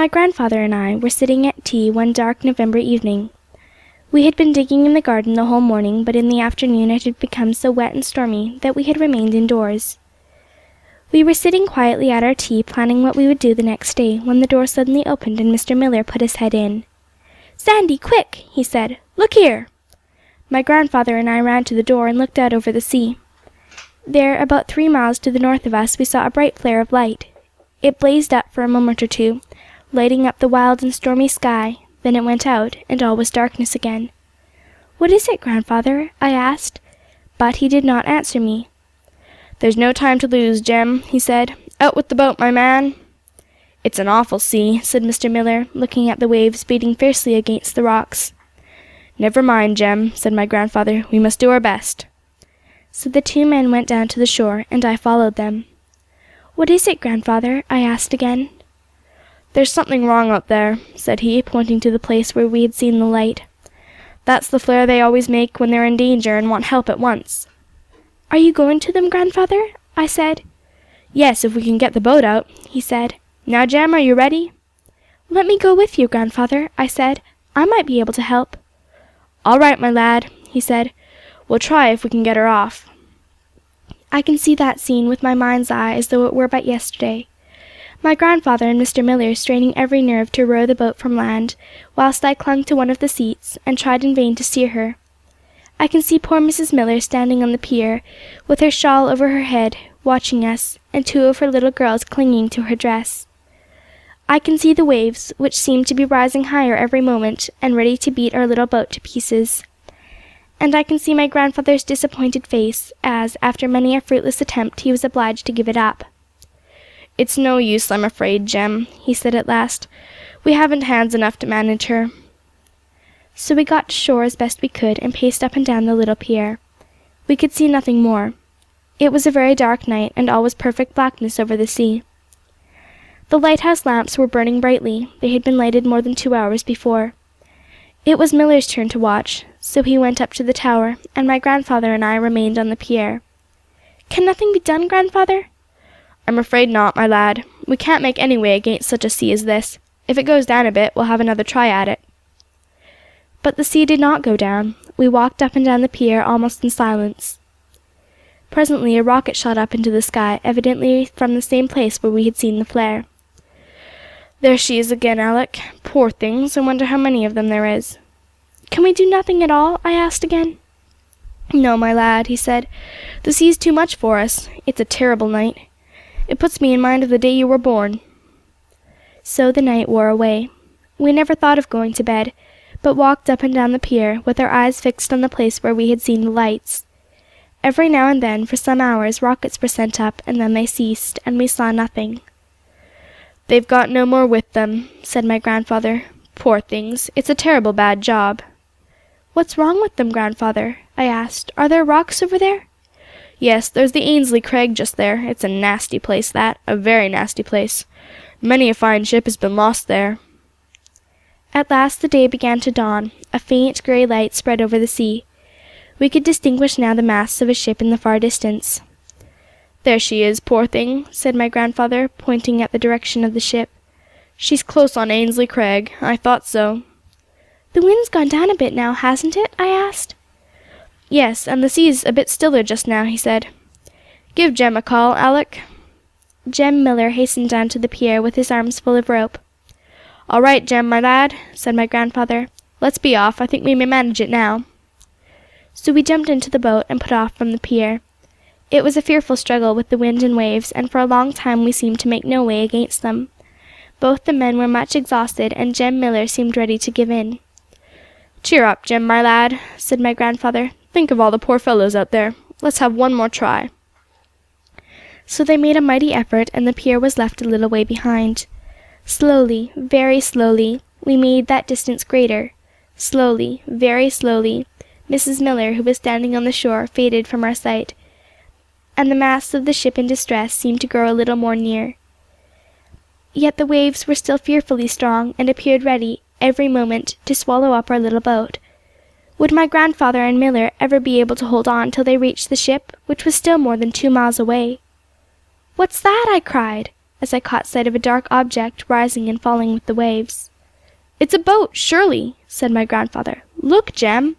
My grandfather and I were sitting at tea one dark November evening. We had been digging in the garden the whole morning, but in the afternoon it had become so wet and stormy that we had remained indoors. We were sitting quietly at our tea, planning what we would do the next day, when the door suddenly opened and Mr. Miller put his head in. "Sandy, quick!" he said. "Look here!" My grandfather and I ran to the door and looked out over the sea. There, about 3 miles to the north of us, we saw a bright flare of light. It blazed up for a moment or two, lighting up the wild and stormy sky. Then it went out, and all was darkness again. "What is it, grandfather?" I asked, but he did not answer me. "There's no time to lose, Jem," he said. "Out with the boat, my man." "It's an awful sea," said Mr. Miller, looking at the waves beating fiercely against the rocks. "Never mind, Jem," said my grandfather. "We must do our best." So the two men went down to the shore, and I followed them. "What is it, grandfather?" I asked again. "There's something wrong out there," said he, pointing to the place where we had seen the light. "That's the flare they always make when they're in danger and want help at once." "Are you going to them, grandfather?" I said. "Yes, if we can get the boat out," he said. "Now, Jem, are you ready?" "Let me go with you, grandfather," I said. "I might be able to help." "All right, my lad," he said. "We'll try if we can get her off." I can see that scene with my mind's eye as though it were but yesterday. My grandfather and Mr. Miller straining every nerve to row the boat from land, whilst I clung to one of the seats, and tried in vain to steer her. I can see poor Mrs. Miller standing on the pier, with her shawl over her head, watching us, and 2 of her little girls clinging to her dress. I can see the waves, which seemed to be rising higher every moment, and ready to beat our little boat to pieces. And I can see my grandfather's disappointed face, as, after many a fruitless attempt, he was obliged to give it up. "It's no use, I'm afraid, Jem," he said at last. "We haven't hands enough to manage her." So we got to shore as best we could, and paced up and down the little pier. We could see nothing more. It was a very dark night, and all was perfect blackness over the sea. The lighthouse lamps were burning brightly. They had been lighted more than 2 hours before. It was Miller's turn to watch, so he went up to the tower, and my grandfather and I remained on the pier. "Can nothing be done, grandfather?" "I'm afraid not, my lad. We can't make any way against such a sea as this. If it goes down a bit, we'll have another try at it." But the sea did not go down. We walked up and down the pier almost in silence. Presently a rocket shot up into the sky, evidently from the same place where we had seen the flare. "There she is again, Alick. Poor things, I wonder how many of them there is." "Can we do nothing at all?" I asked again. "No, my lad," he said. "The sea's too much for us. It's a terrible night. It puts me in mind of the day you were born." So the night wore away. We never thought of going to bed, but walked up and down the pier, with our eyes fixed on the place where we had seen the lights. Every now and then, for some hours, rockets were sent up, and then they ceased, and we saw nothing. "They've got no more with them," said my grandfather. "Poor things, it's a terrible bad job." "What's wrong with them, grandfather?" I asked. "Are there rocks over there?" "Yes, there's the Ainslie Crag just there. It's a nasty place, that, a very nasty place. Many a fine ship has been lost there." At last the day began to dawn. A faint grey light spread over the sea. We could distinguish now the masts of a ship in the far distance. "There she is, poor thing," said my grandfather, pointing at the direction of the ship. "She's close on Ainslie Crag. I thought so." "The wind's gone down a bit now, hasn't it?" I asked. "Yes, and the sea's a bit stiller just now," he said. "Give Jem a call, Alick." Jem Miller hastened down to the pier with his arms full of rope. "All right, Jem, my lad," said my grandfather. "Let's be off. I think we may manage it now." So we jumped into the boat and put off from the pier. It was a fearful struggle with the wind and waves, and for a long time we seemed to make no way against them. Both the men were much exhausted, and Jem Miller seemed ready to give in. "Cheer up, Jem, my lad," said my grandfather. "Think of all the poor fellows out there. Let's have one more try." So they made a mighty effort, and the pier was left a little way behind. Slowly, very slowly, we made that distance greater. Slowly, very slowly, Mrs. Miller, who was standing on the shore, faded from our sight, and the masts of the ship in distress seemed to grow a little more near. Yet the waves were still fearfully strong, and appeared ready, every moment, to swallow up our little boat. Would my grandfather and Miller ever be able to hold on till they reached the ship, which was still more than 2 miles away? "What's that?" I cried. as I caught sight of a dark object rising and falling with the waves. "It's a boat, surely," said my grandfather. "Look, Jem!"